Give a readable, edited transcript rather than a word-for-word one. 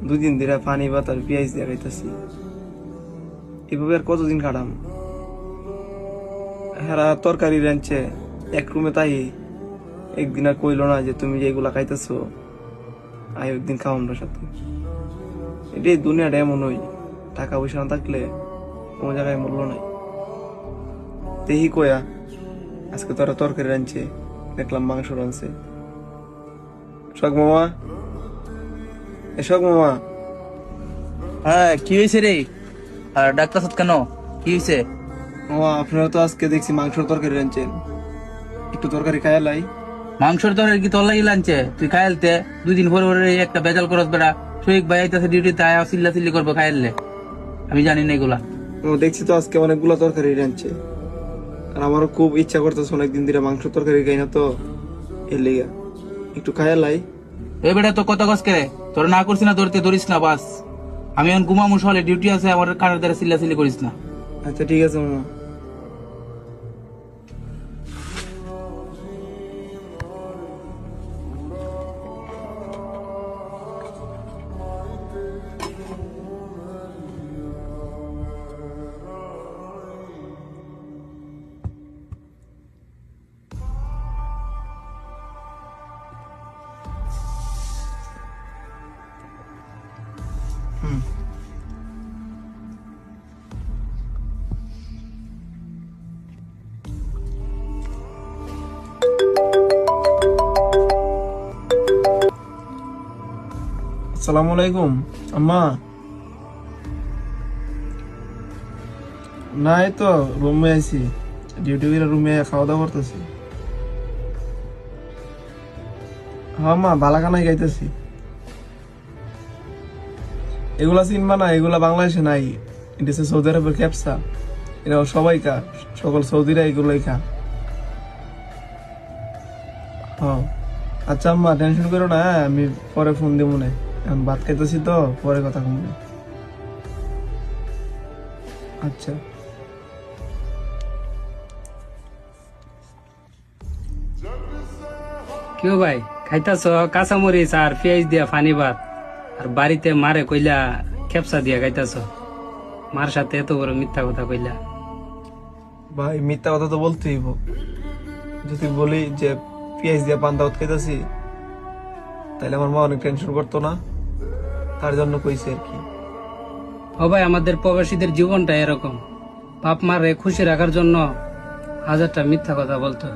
2 দিন ধরে পানি ভাত আর পেঁয়াজ দিয়ে খাইতেছি। এভাবে আর কতদিন কাটাম? হেরা তরকারি রাঁধছে এক রুমে, তাই একদিন আর কইলো না যে তুমি যেগুলা খাইতেছো আয় একদিন খাও আমরা সাথে। এটাই দুনিয়াটা এমন হই, টাকা পয়সা না থাকলে কোনো জায়গায় মূল্য নাই। তেহি কয়া আজকে তোরা তরকারি রাঁধছে, দেখলাম মাংস রাঁধছে। শখ মামা, শখ মামা, হ্যাঁ, কি হয়েছে রে? আর ডাক্তার সাথে কেন? কি হয়েছে? মামা আপনারা তো আজকে দেখছি মাংসর তরকারি রাঁধছেন, একটু তরকারি খাইয়া লাই। মাংসর তরকারি কি তোর লাগি লানছে? তুই খাইলতে 2 দিন পরে পরে একটা বেজাল করস বেড়া। শহীদ ভাই আইতাছে ডিউটিতে, আয়া চিল্লা চিল্লি করবো খাইলে। আমি জানি না এগুলা। দেখছি তো আজকে অনেকগুলো তরকারি রাঁধছে, আর আমারও খুব ইচ্ছা করতেছে অনেকদিন ধরে মাংস তরকারি খাই না তো, এর লেগা একটু খাইয়া লাই। এ বেটা তো কত কস করে তোর না করছি না, ধরতে ধরিস না বাস। আমি এখন ঘুমামু, সলে ডিউটি আছে আমার, কানের দ্বারা চিল্লা চিল্লি করিস না। আচ্ছা ঠিক আছে মামা। আসসালামু আলাইকুম আম্মা। না এই তো রুমে আইছি, ডিউটি করে রুমে খাওয়া দাওয়া করতেছি। হ্যাঁ মা, বালাকানাই গাইতেছি। এগুলা চিনবা না, এগুলা বাংলাদেশে নাই, এটা হচ্ছে সৌদি আরবের ক্যাপসা। এটা সবাই খা, সকল সৌদিরা এগুলোই খা। হ্যাঁ আচ্ছা আম্মা, টেনশন করো না, আমি পরে ফোন দিব না, এখন ভাত খাইতেছি তো, পরে কথা কম। আচ্ছা। কেউ ভাই খাইতাছ কাঁচামরিচ আর পেঁয়াজ দিয়া ফানি ভাত, আর বাড়িতে মারে কইলা খেপসা দিয়া খাইতাছ। মার সাথে এত বড় মিথ্যা কথা কইলা। ভাই মিথ্যা কথা তো বলতেই হইব, যদি বলি যে পেঁয়াজ দিয়ে পান্তা ভাত খাইতেছি তাহলে আমার মা অনেক টেনশন করতো না, তার জন্য কইছে আর কি। ও ভাই, আমাদের প্রবাসীদের জীবনটা এরকম, বাপ মারে খুশি রাখার জন্য হাজারটা মিথ্যা কথা বলতো।